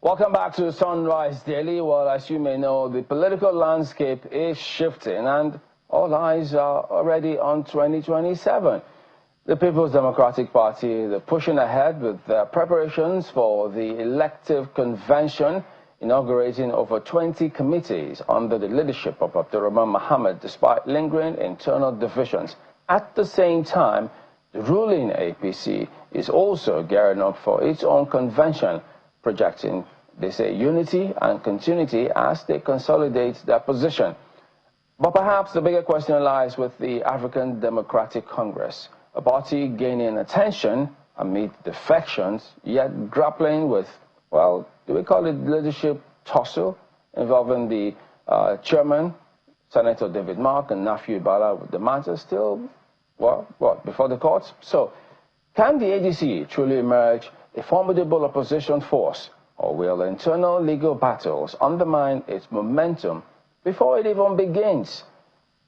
Welcome back to Sunrise Daily. Well, as you may know, the political landscape is shifting and all eyes are already on 2027. The People's Democratic Party, they're pushing ahead with their preparations for the elective convention, inaugurating over 20 committees under the leadership of Abdurrahman Mohammed, despite lingering internal divisions. At the same time, the ruling APC is also gearing up for its own convention, projecting, they say, unity and continuity as they consolidate their position. But perhaps the bigger question lies with the African Democratic Congress, a party gaining attention amid defections, yet grappling with, well, do we call it leadership tussle, involving the chairman, Senator David Mark, and Nafi Bala, with the matter still, well, before the courts? So, can the ADC truly emerge a formidable opposition force, or will internal legal battles undermine its momentum before it even begins?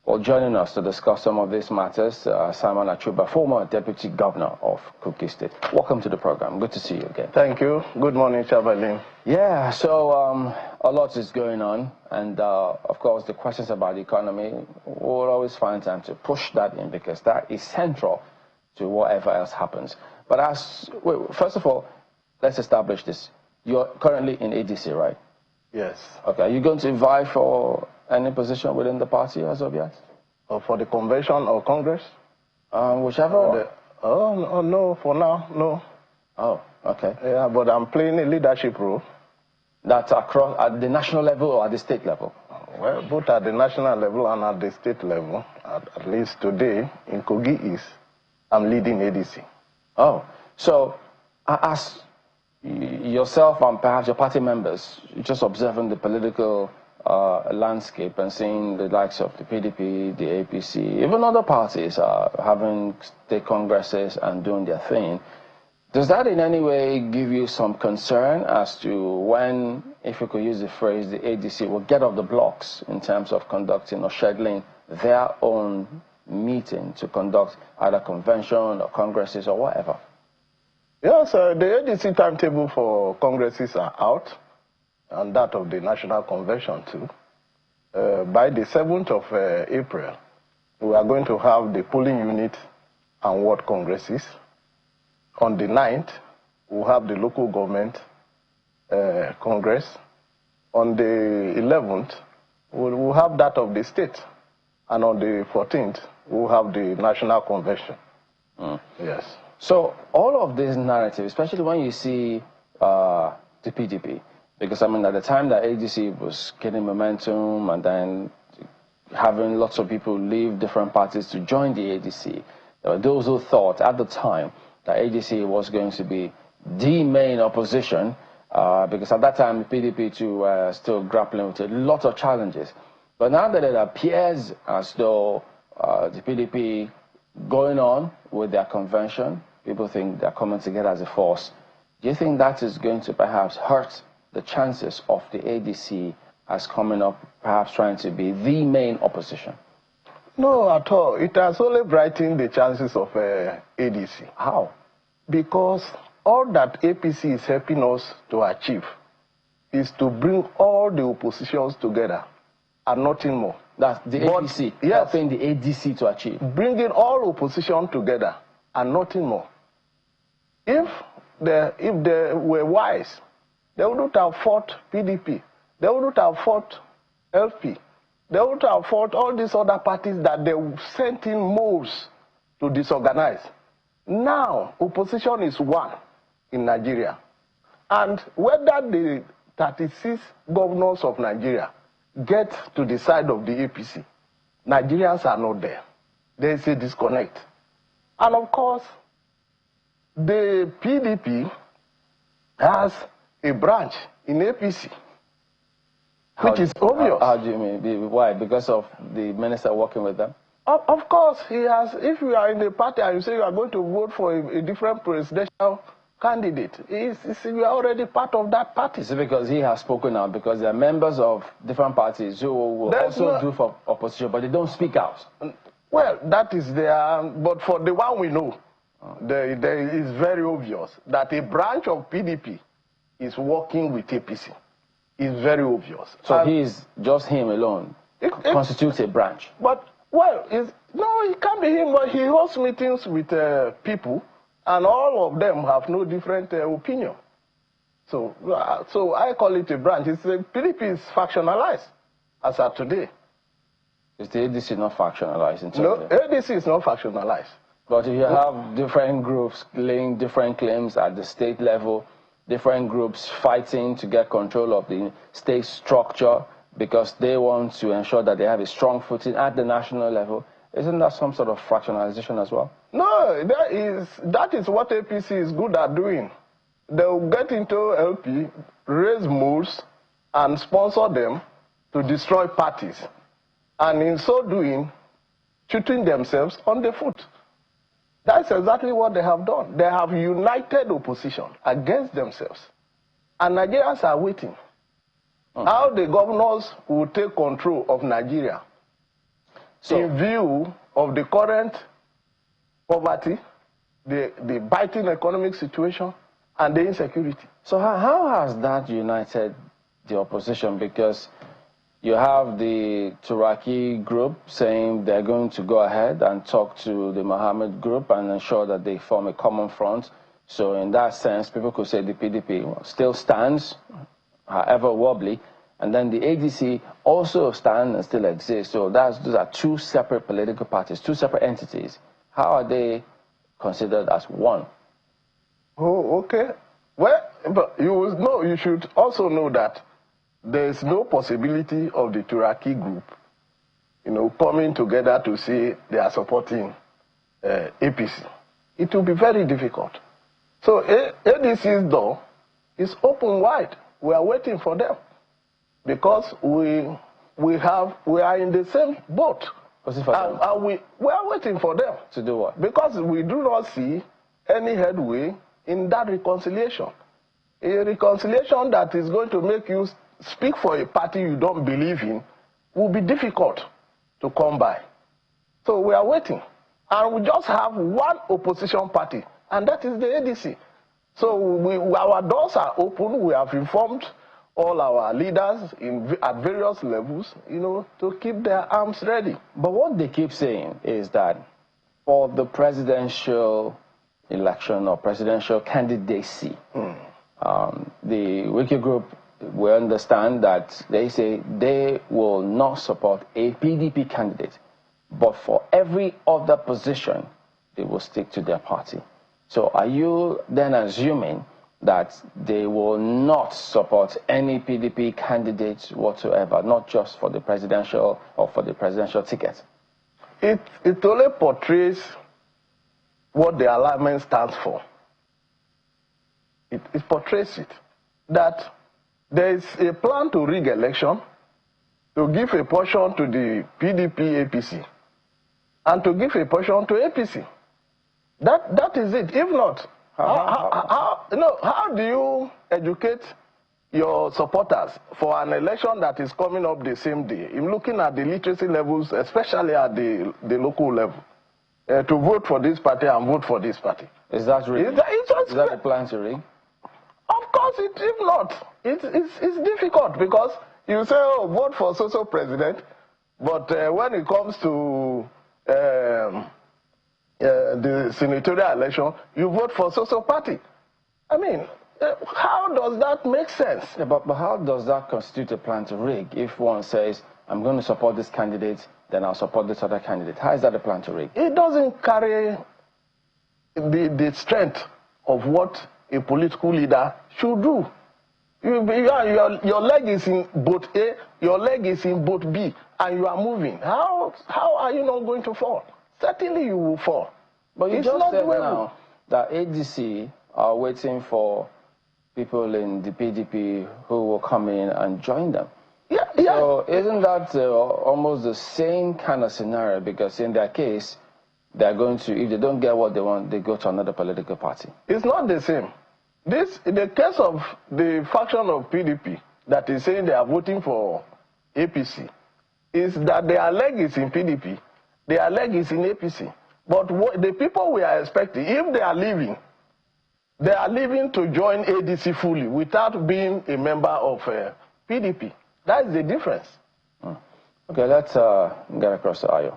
Well, joining us to discuss some of these matters, Simon Achuba, former Deputy Governor of Kogi State. Welcome to the program. Good to see you again. Thank you. Good morning, Chabalin. Yeah, so a lot is going on, and of course the questions about the economy, we'll always find time to push that in because that is central to whatever else happens. But first of all, let's establish this. You're currently in ADC, right? Yes. Okay, are you going to vie for any position within the party as of yet? For the convention or Congress? Whichever. No, for now, no. Oh, okay. Yeah, but I'm playing a leadership role. That's across at the national level or at the state level? Well, both at the national level and at the state level. At least today, in Kogi East, I'm leading ADC. Oh, so as yourself and perhaps your party members, just observing the political landscape and seeing the likes of the PDP, the APC, even other parties are having state congresses and doing their thing, does that in any way give you some concern as to when, if you could use the phrase, the ADC will get off the blocks in terms of conducting or scheduling their own meeting to conduct either convention or congresses or whatever? Yes, the ADC timetable for congresses are out, and that of the National Convention too. By the 7th of April, we are going to have the polling unit and ward congresses. On the 9th, we'll have the local government congress. On the 11th, we'll have that of the state. And on the 14th, we'll have the National Convention. Yes. So all of this narrative, especially when you see the PDP, because I mean at the time that ADC was getting momentum and then having lots of people leave different parties to join the ADC, there were those who thought at the time that ADC was going to be the main opposition, because at that time the PDP too were still grappling with a lot of challenges. But now that it appears as though the PDP going on with their convention, people think they're coming together as a force. Do you think that is going to perhaps hurt the chances of the ADC as coming up, perhaps trying to be the main opposition? No, at all. It has only brightened the chances of ADC. How? Because all that APC is helping us to achieve is to bring all the oppositions together and nothing more. That's the APC, yes, helping the ADC to achieve. Bringing all opposition together and nothing more. If they were wise, they wouldn't have fought PDP. They wouldn't have fought LP. They wouldn't have fought all these other parties that they sent in moves to disorganize. Now, opposition is one in Nigeria. And whether the 36 governors of Nigeria get to the side of the APC, Nigerians are not there. There is a disconnect. And of course, the PDP has a branch in APC, which is obvious. How do you mean? Why? Because of the minister working with them? Of course, he has. If you are in the party and you say you are going to vote for a different presidential candidate, you are already part of that party. Is it because he has spoken out? Because there are members of different parties who will also do for opposition, but they don't speak out. Well, that is there. But for the one we know, there is very obvious that a branch of PDP is working with APC. It's very obvious. So he's just him alone constitutes a branch. But, well, no, it can't be him, but he hosts meetings with people, and all of them have no different opinion. So I call it a branch. PDP is factionalized as of today. Is the ADC not factionalized? No, ADC is not factionalized. But if you have different groups laying different claims at the state level, different groups fighting to get control of the state structure because they want to ensure that they have a strong footing at the national level, isn't that some sort of fractionalization as well? No, that is what APC is good at doing. They'll get into LP, raise moves, and sponsor them to destroy parties. And in so doing, shooting themselves on the foot. That's exactly what they have done. They have united opposition against themselves. And Nigerians are waiting. How the governors will take control of Nigeria in view of the current poverty, the biting economic situation, and the insecurity. So how has that united the opposition? Because you have the Turaki group saying they're going to go ahead and talk to the Mohammed group and ensure that they form a common front. So in that sense, people could say the PDP still stands, however wobbly, and then the ADC also stands and still exists. So those are two separate political parties, two separate entities. How are they considered as one? Oh, okay. Well, but you should also know that there is no possibility of the Turaki group, coming together to say they are supporting APC. It will be very difficult. So ADC's door is open wide. We are waiting for them because we are in the same boat. And we are waiting for them. To do what? Because we do not see any headway in that reconciliation. A reconciliation that is going to make you speak for a party you don't believe in will be difficult to come by. So we are waiting. And we just have one opposition party, and that is the ADC. So our doors are open. We have informed all our leaders at various levels, to keep their arms ready. But what they keep saying is that for the presidential election or presidential candidacy, the Wiki Group will understand that they say they will not support a PDP candidate, but for every other position, they will stick to their party. So are you then assuming that they will not support any PDP candidate whatsoever, not just for the presidential or for the presidential ticket? It only portrays what the alignment stands for. It portrays it, that there is a plan to rig election, to give a portion to the PDP APC, and to give a portion to APC. That is it. If not, how do you educate your supporters for an election that is coming up the same day? In looking at the literacy levels, especially at the local level, to vote for this party and vote for this party. Is that rigging? Is that a plan to rig? Of course, if not, it's difficult because you say, oh, vote for so-so president, but when it comes to the senatorial election, you vote for so-so party. I mean, how does that make sense? Yeah, but how does that constitute a plan to rig? If one says, I'm going to support this candidate, then I'll support this other candidate. How is that a plan to rig? It doesn't carry the strength of what a political leader should do. Your leg is in boat A, your leg is in boat B, and you are moving. How are you not going to fall? Certainly you will fall. But you just said now that ADC are waiting for people in the PDP who will come in and join them. Yeah. So isn't that almost the same kind of scenario? Because in their case, they're going to, if they don't get what they want, they go to another political party. It's not the same. In the case of the faction of PDP that is saying they are voting for APC, is that their leg is in PDP, their leg is in APC. But the people we are expecting, if they are leaving, They are leaving to join ADC fully without being a member of PDP. That is the difference. Okay, let's get across to Ayo.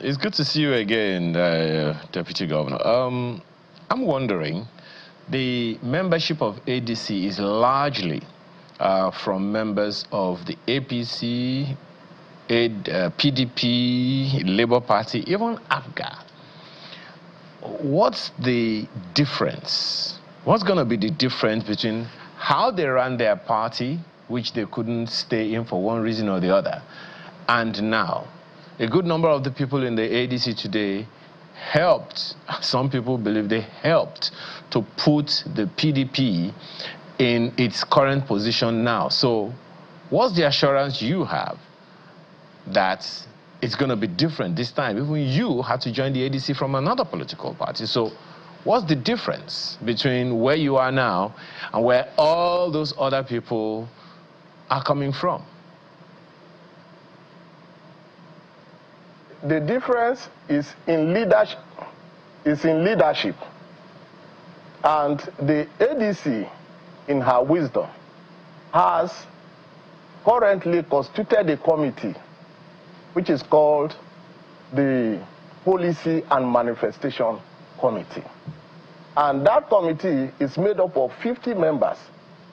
It's good to see you again, Deputy Governor. I'm wondering, the membership of ADC is largely from members of the APC, PDP, Labour Party, even APGA. What's the difference? What's going to be the difference between how they ran their party, which they couldn't stay in for one reason or the other, and now? A good number of the people in the ADC today helped, some people believe they helped, to put the PDP in its current position now. So what's the assurance you have that it's going to be different this time? Even you had to join the ADC from another political party. So what's the difference between where you are now and where all those other people are coming from? The difference is in leadership. And the ADC, in her wisdom, has currently constituted a committee which is called the Policy and Manifestation Committee. And that committee is made up of 50 members,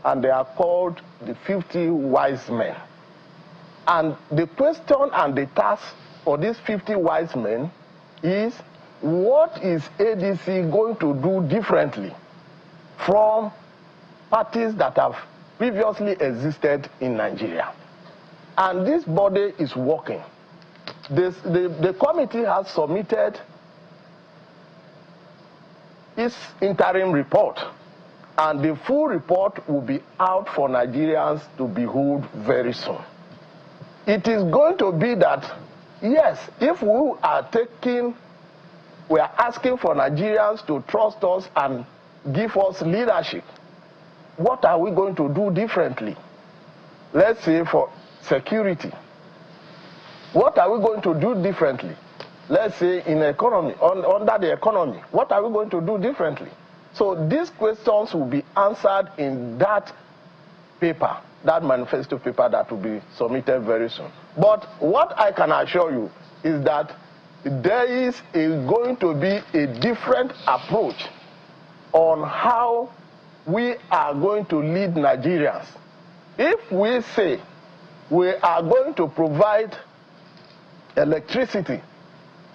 and they are called the 50 wise men. And the question and the task for these 50 wise men is, what is ADC going to do differently from parties that have previously existed in Nigeria? And this body is working. The committee has submitted its interim report, and the full report will be out for Nigerians to behold very soon. It is going to be that, yes, if we are asking for Nigerians to trust us and give us leadership, what are we going to do differently? Let's say for security. What are we going to do differently? Let's say in economy, under the economy, what are we going to do differently? So these questions will be answered in that paper, that manifesto paper that will be submitted very soon. But what I can assure you is that there is going to be a different approach on how we are going to lead Nigerians. If we say we are going to provide electricity,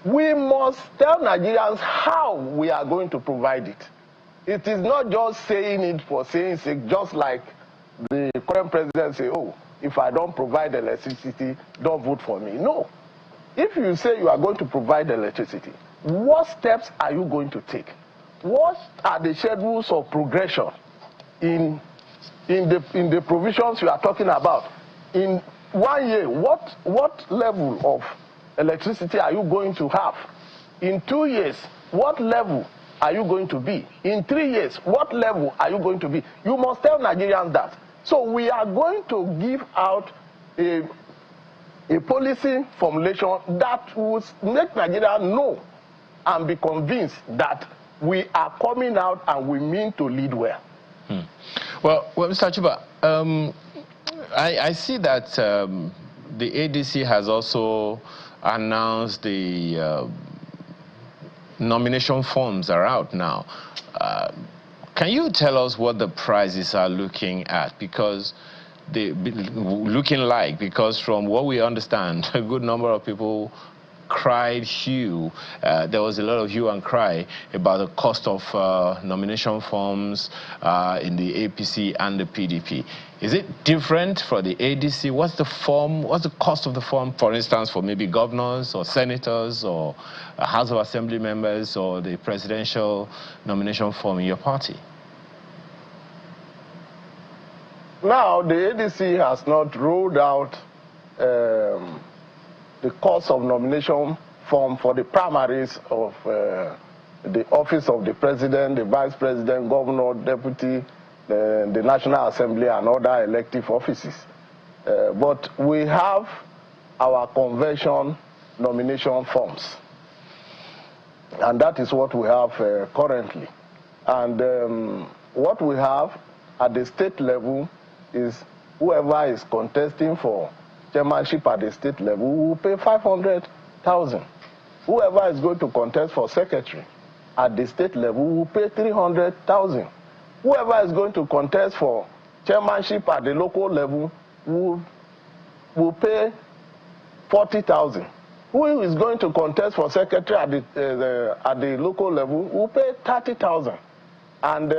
we must tell Nigerians how we are going to provide it. It is not just saying it for saying sake, just like the current president say, oh, if I don't provide electricity, don't vote for me. No. If you say you are going to provide electricity, what steps are you going to take? What are the schedules of progression in the provisions you are talking about? In 1 year, what level of electricity are you going to have? In 2 years, what level are you going to be? In 3 years, what level are you going to be? You must tell Nigerians that. So we are going to give out a policy formulation that will make Nigerians know and be convinced that we are coming out and we mean to lead well. Well, Mr. Chuba, I see that the ADC has also announced the nomination forms are out now. Can you tell us what the prices are looking at? Because because from what we understand, a good number of people cried hue. There was a lot of hue and cry about the cost of nomination forms in the APC and the PDP. Is it different for the ADC? What's the form? What's the cost of the form, for instance, for maybe governors or senators or House of Assembly members or the presidential nomination form in your party? Now, the ADC has not rolled out the cost of nomination form for the primaries of the office of the president, the vice president, governor, deputy, the National Assembly, and other elective offices. But we have our convention nomination forms. And that is what we have currently. And what we have at the state level is whoever is contesting for chairmanship at the state level will pay 500,000. Whoever is going to contest for secretary at the state level will pay 300,000. Whoever is going to contest for chairmanship at the local level will pay 40,000. Who is going to contest for secretary at the local level will pay 30,000. And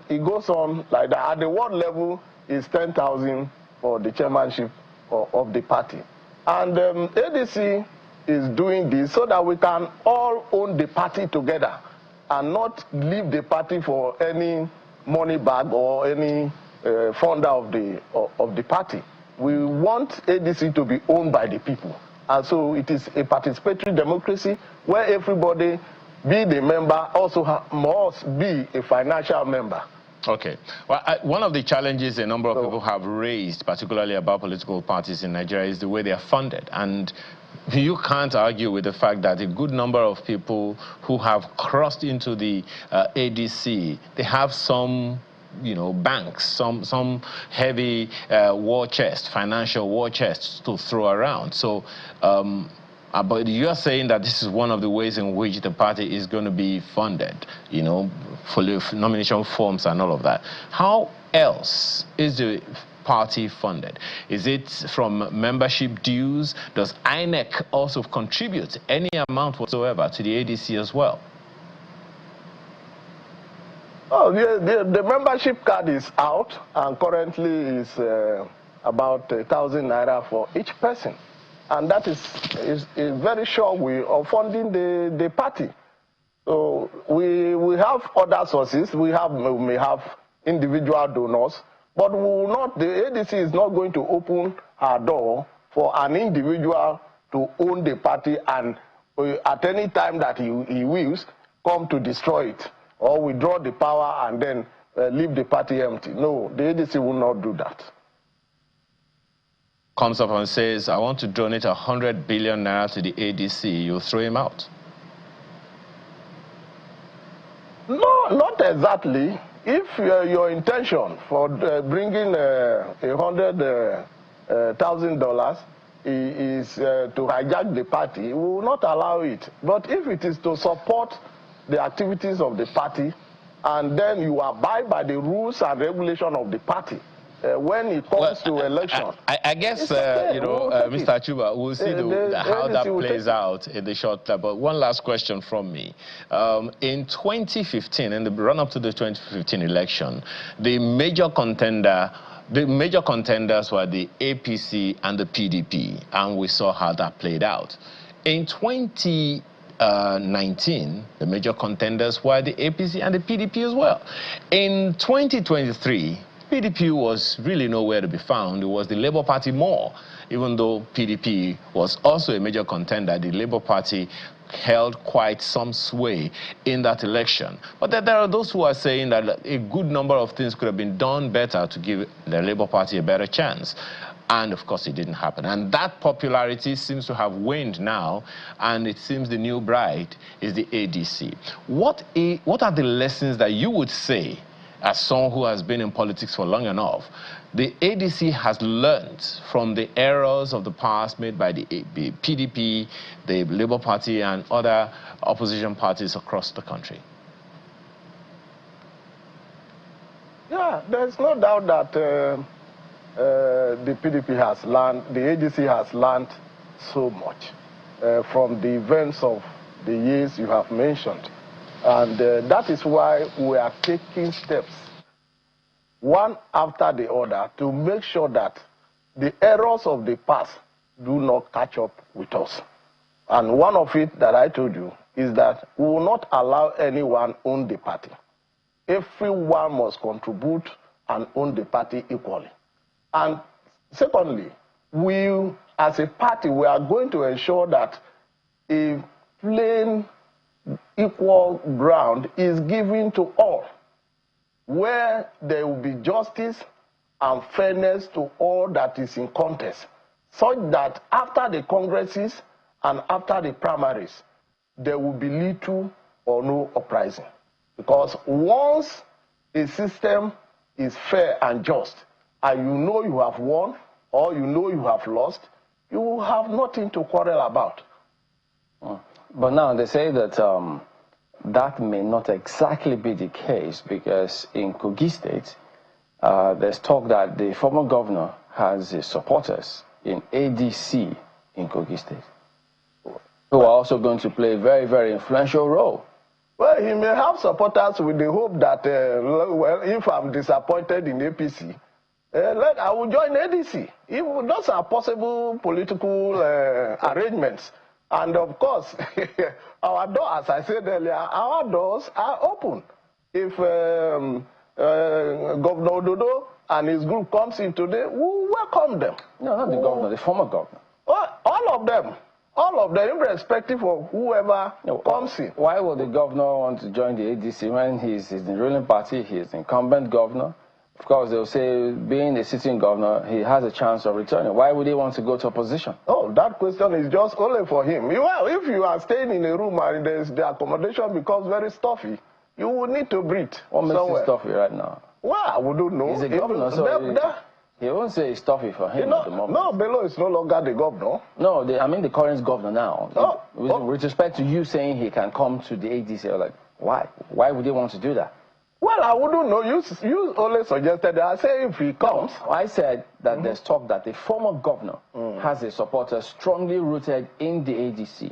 it goes on like that. At the ward level is 10,000 for the chairmanship of the party. And ADC is doing this so that we can all own the party together and not leave the party for any money bag or any funder of the party. We want ADC to be owned by the people. And so it is a participatory democracy where everybody, be the member, also must be a financial member. Okay. Well, one of the challenges a number of people have raised, particularly about political parties in Nigeria, is the way they are funded. And you can't argue with the fact that a good number of people who have crossed into the ADC, they have some, you know, banks, some heavy war chest, financial war chests to throw around. So, but you're saying that this is one of the ways in which the party is going to be funded, you know, for nomination forms and all of that. How else is the party funded? Is it from membership dues? Does INEC also contribute any amount whatsoever to the ADC as well? Oh, the membership card is out, and currently is about 1,000 naira for each person. And that is very sure we are funding the party. So we have other sources. We may have individual donors, but we will not, the ADC is not going to open our door for an individual to own the party and at any time that he wills come to destroy it or withdraw the power and then leave the party empty. No, the ADC will not do that. Comes up and says, I want to donate 100 billion naira to the ADC, you'll throw him out? No, not exactly. If your intention for bringing $100,000 is to hijack the party, we will not allow it. But if it is to support the activities of the party, and then you abide by the rules and regulations of the party, when it comes to election. I guess, okay. You know, Mr. Chuba, we'll see how that plays out in the short term. But one last question from me. In 2015, in the run-up to the 2015 election, the major contenders were the APC and the PDP, and we saw how that played out. In 2019, the major contenders were the APC and the PDP as well. In 2023, PDP was really nowhere to be found. It was the Labour Party more. Even though PDP was also a major contender, the Labour Party held quite some sway in that election. But there are those who are saying that a good number of things could have been done better to give the Labour Party a better chance. And of course, it didn't happen. And that popularity seems to have waned now, and it seems the new bride is the ADC. What are the lessons that you would say, as someone who has been in politics for long enough, the ADC has learned from the errors of the past made by the PDP, the Labour Party, and other opposition parties across the country? Yeah, there's no doubt that the PDP has learned, the ADC has learned so much from the events of the years you have mentioned. And that is why we are taking steps, one after the other, to make sure that the errors of the past do not catch up with us. And one of it that I told you is that we will not allow anyone own the party. Everyone must contribute and own the party equally. And secondly, we, as a party, we are going to ensure that a plain equal ground is given to all, where there will be justice and fairness to all that is in contest, such that after the congresses and after the primaries, there will be little or no uprising. Because once a system is fair and just, and you know you have won or you know you have lost, you will have nothing to quarrel about. But now they say that that may not exactly be the case, because in Kogi State, there's talk that the former governor has his supporters in ADC in Kogi State, who are also going to play a very, very influential role. Well, he may have supporters with the hope that, well, if I'm disappointed in APC, I will join ADC. Those are possible political arrangements. And of course, our doors, as I said earlier, our doors are open. If Governor Ododo and his group comes in today, we welcome them. No, not the governor, the former governor. Well, all of them, irrespective of whoever comes in. Why would the governor want to join the ADC when he's in the ruling party, he's the incumbent governor? Of course, they'll say, being a sitting governor, he has a chance of returning. Why would he want to go to opposition? Oh, that question is just only for him. Well, if you are staying in a room and the accommodation becomes very stuffy, you will need to breathe. What makes it stuffy right now? Well, I wouldn't know. He's a governor, so he won't say it's stuffy for him at the moment. No, Bello is no longer the governor. No, I mean the current governor now. With respect to you saying he can come to the ADC, like, why? Why would he want to do that? Well, I wouldn't know. You only suggested that. I say if he comes. No, I said that there's talk that the former governor has a supporter strongly rooted in the ADC.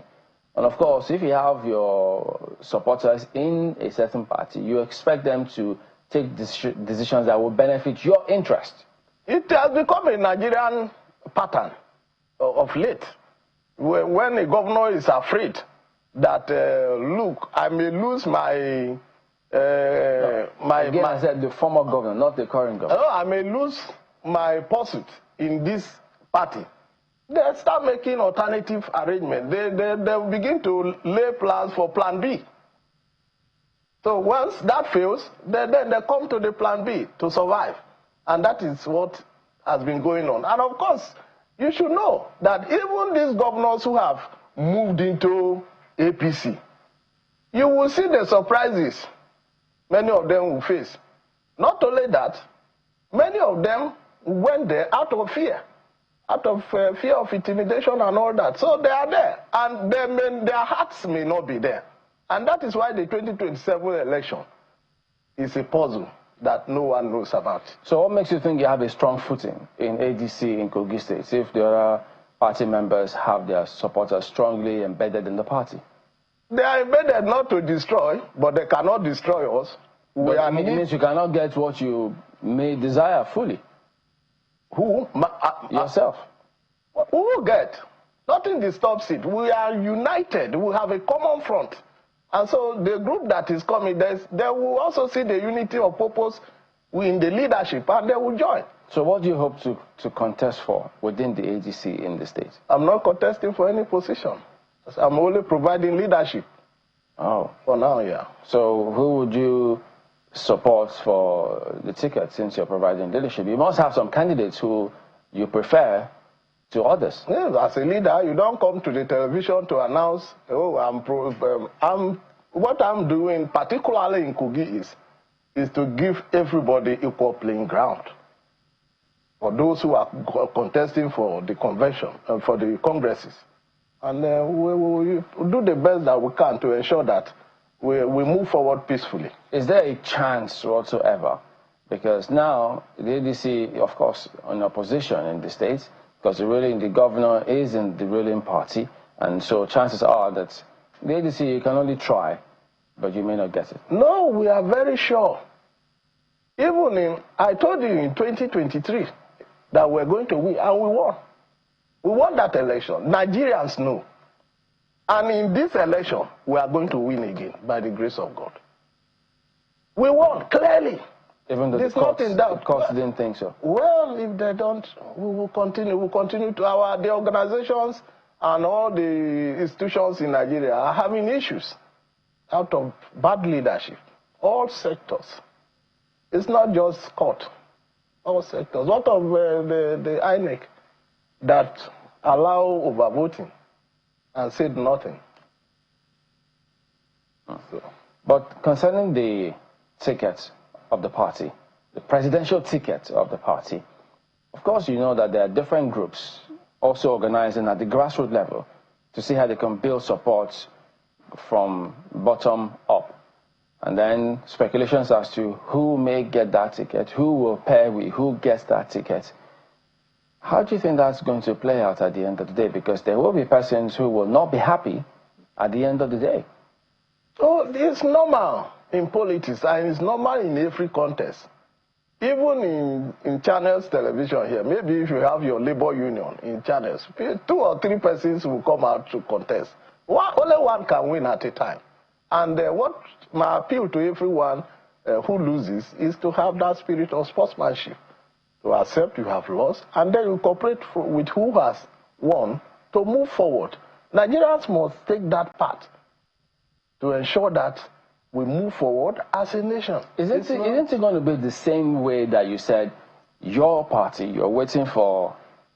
And of course, if you have your supporters in a certain party, you expect them to take decisions that will benefit your interest. It has become a Nigerian pattern of late. When a governor is afraid that, look, I may lose my... I said the former governor, not the current governor. I may lose my pursuit in this party. They start making alternative arrangements. They begin to lay plans for plan B. So once that fails, then they come to the plan B to survive. And that is what has been going on. And of course, you should know that even these governors who have moved into APC, you will see the surprises many of them will face. Not only that, many of them went there out of fear of intimidation and all that. So they are there, and their hearts may not be there. And that is why the 2027 election is a puzzle that no one knows about. So what makes you think you have a strong footing in ADC in Kogi State if the other party members have their supporters strongly embedded in the party? They are embedded not to destroy, but they cannot destroy us. It means you cannot get what you may desire fully. Who? Yourself. Who will get? Nothing disturbs it. We are united. We have a common front. And so the group that is coming, they will also see the unity of purpose in the leadership, and they will join. So what do you hope to contest for within the ADC in the state? I'm not contesting for any position. I'm only providing leadership. Oh. For now, yeah. So who would you support for the ticket since you're providing leadership? You must have some candidates who you prefer to others. Yes, as a leader, you don't come to the television to announce, oh, what I'm doing, particularly in Kogi, is to give everybody equal playing ground. For those who are contesting for the convention, for the congresses. And we will do the best that we can to ensure that we move forward peacefully. Is there a chance whatsoever? Because now the ADC, of course, in opposition in the state, because the governor is in the ruling party, and so chances are that the ADC, you can only try, but you may not get it. No, we are very sure. Even I told you in 2023 that we're going to win, and we won. We won that election. Nigerians know. And in this election, we are going to win again by the grace of God. We won, clearly. Even though the courts didn't think so. Well, if they don't, we will continue. We'll continue to the organizations and all the institutions in Nigeria are having issues out of bad leadership. All sectors. It's not just court. All sectors. What of the INEC that allow overvoting and said nothing? So. But concerning the ticket of the party, the presidential ticket of the party, of course you know that there are different groups also organizing at the grassroots level to see how they can build support from bottom up. And then speculations as to who may get that ticket, who will pair with, who gets that ticket. How do you think that's going to play out at the end of the day? Because there will be persons who will not be happy at the end of the day. Oh, it's normal in politics, and it's normal in every contest. Even in channels television here, maybe if you have your labor union in channels, 2 or 3 persons will come out to contest. Only one can win at a time. And what my appeal to everyone who loses is to have that spirit of sportsmanship, to accept you have lost, and then you cooperate with who has won to move forward. Nigerians must take that part to ensure that we move forward as a nation. Isn't it going to be the same way that you said your party, you're waiting for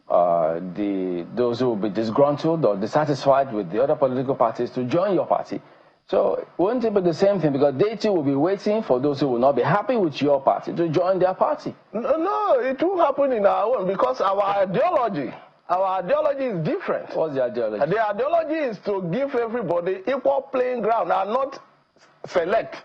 those who will be disgruntled or dissatisfied with the other political parties to join your party? So wouldn't it be the same thing? Because they too will be waiting for those who will not be happy with your party to join their party. No, it won't happen in our own, because our ideology is different. What's the ideology? The ideology is to give everybody equal playing ground and not select.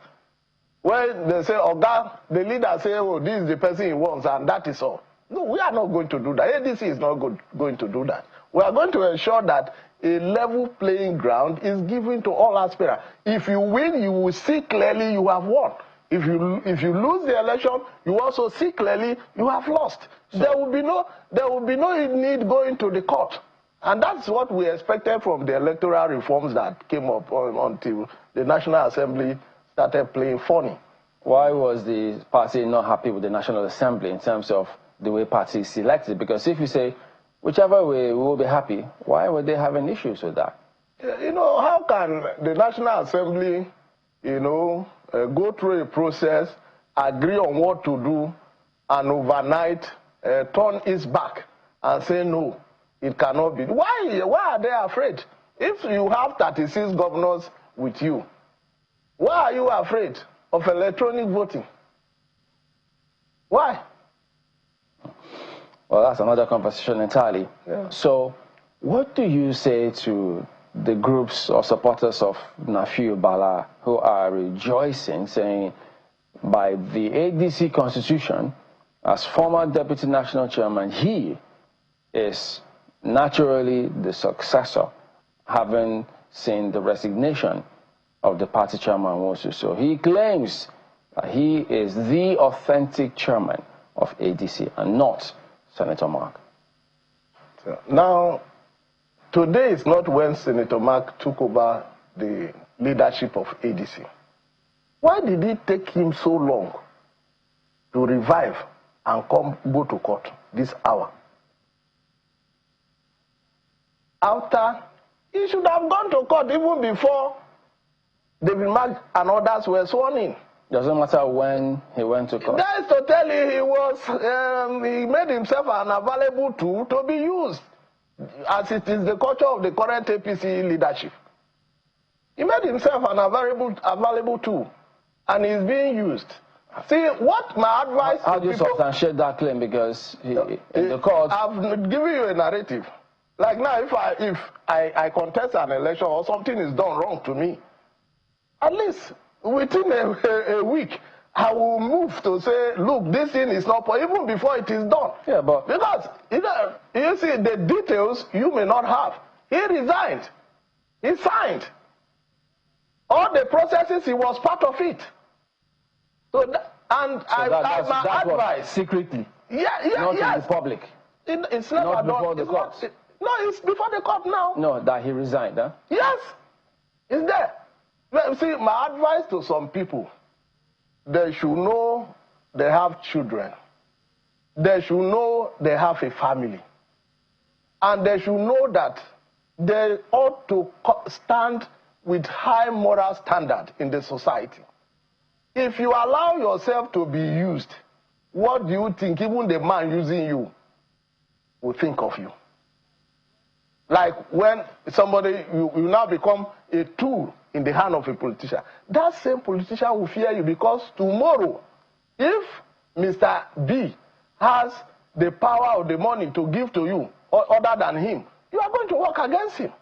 When they say, oh God, the leader say, oh, this is the person he wants, and that is all. No, we are not going to do that. ADC is not going to do that. We are going to ensure that a level playing ground is given to all aspirants. If you win, you will see clearly you have won. If you lose the election, you also see clearly you have lost. So there will be no need going to the court. And that's what we expected from the electoral reforms that came up until the National Assembly started playing funny. Why was the party not happy with the National Assembly in terms of the way parties selected? Because if you say, whichever way we will be happy, why were they having issues with that? You know, how can the National Assembly, go through a process, agree on what to do, and overnight turn its back and say no, it cannot be? Why are they afraid? If you have 36 governors with you, why are you afraid of electronic voting? Why? Well, that's another conversation entirely. Yeah. So what do you say to the groups or supporters of Nafiu Bala who are rejoicing, saying by the ADC constitution, as former deputy national chairman, he is naturally the successor, having seen the resignation of the party chairman Wosu. So he claims that he is the authentic chairman of ADC and not Senator Mark. Now, today is not when Senator Mark took over the leadership of ADC. Why did it take him so long to revive and go to court this hour? After, he should have gone to court even before David Mark and others were sworn in. Doesn't matter when he went to court. That is to tell you he made himself an available tool to be used, as it is the culture of the current APC leadership. He made himself an available tool, and he's being used. See, what my advice How do you substantiate that claim? Because in the court... I've given you a narrative. Like now, if I contest an election or something is done wrong to me, at least within a week, I will move to say, look, this thing is not, even before it is done. Yeah, but... Because, you see, the details you may not have. He resigned. He signed. All the processes, he was part of it. So, that's my advice. Secretly. Not in the public. It's never not before the court. No, it's before the court now. No, that he resigned, huh? Yes. It's there. See, my advice to some people, they should know they have children. They should know they have a family. And they should know that they ought to stand with high moral standard in the society. If you allow yourself to be used, what do you think even the man using you will think of you? Like when somebody, you now become a tool in the hand of a politician. That same politician will fear you because tomorrow, if Mr. B has the power or the money to give to you other than him, you are going to work against him.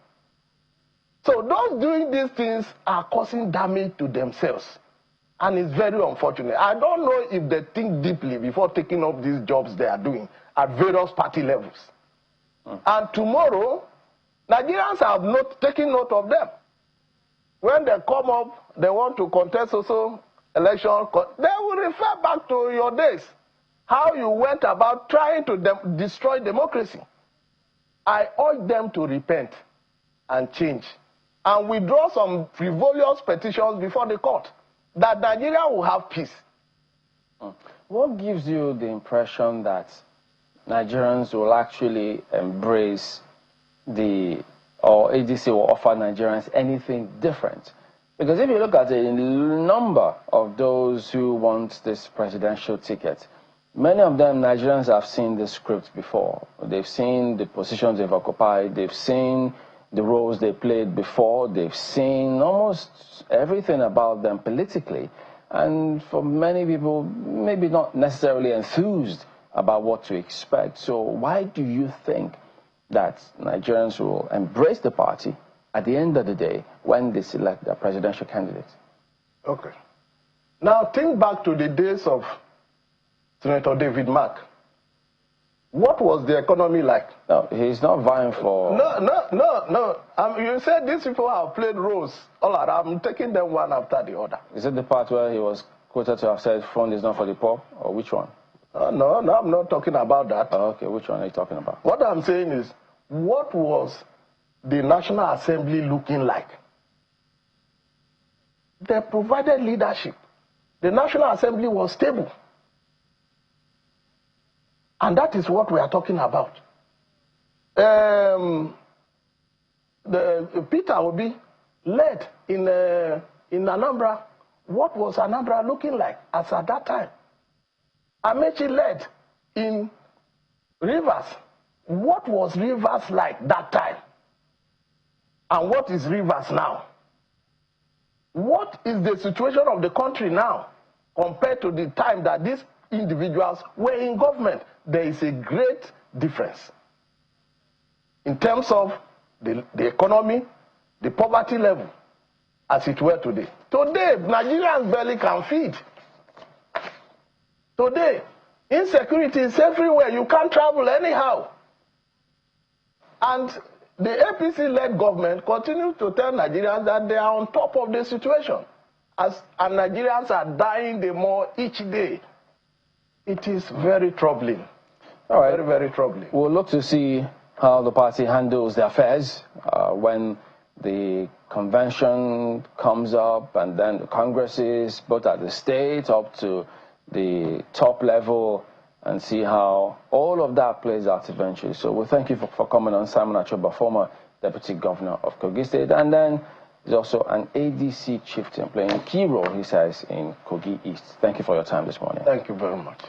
So those doing these things are causing damage to themselves. And it's very unfortunate. I don't know if they think deeply before taking up these jobs they are doing at various party levels. And tomorrow, Nigerians have not taken note of them. When they come up, they want to contest also election, they will refer back to your days, how you went about trying to destroy democracy. I urge them to repent and change and withdraw some frivolous petitions before the court, that Nigeria will have peace. What gives you the impression that Nigerians will actually embrace or ADC will offer Nigerians anything different? Because if you look at a number of those who want this presidential ticket, many of them, Nigerians, have seen the script before. They've seen the positions they've occupied, they've seen the roles they played before, they've seen almost everything about them politically. And for many people, maybe not necessarily enthused about what to expect. So why do you think that Nigerians will embrace the party at the end of the day when they select their presidential candidate? Okay. Now think back to the days of Senator David Mark. What was the economy like? No, he's not vying for... No. You said these people have played roles all around. I'm taking them one after the other. Is it the part where he was quoted to have said, fund is not for the poor, or which one? No, I'm not talking about that. Oh, okay, which one are you talking about? What I'm saying is, what was the National Assembly looking like? They provided leadership. The National Assembly was stable. And that is what we are talking about. Peter Obi led in Anambra. What was Anambra looking like as at that time? Amechi led in Rivers. What was Rivers like that time? And what is Rivers now? What is the situation of the country now compared to the time that these individuals were in government? There is a great difference in terms of the economy, the poverty level, as it were today. Today, Nigerians barely can feed. Today, insecurity is everywhere. You can't travel anyhow. And the APC-led government continues to tell Nigerians that they are on top of the situation. And Nigerians are dying the more each day. It is very troubling. All right. Very, very troubling. We'll look to see how the party handles their affairs when the convention comes up and then the congresses, both at the state up to the top level, and see how all of that plays out eventually. So we thank you for coming on. Simon Achoba, former Deputy Governor of Kogi State, and then there's also an ADC chieftain playing a key role, he says, in Kogi East. Thank you for your time this morning. Thank you very much.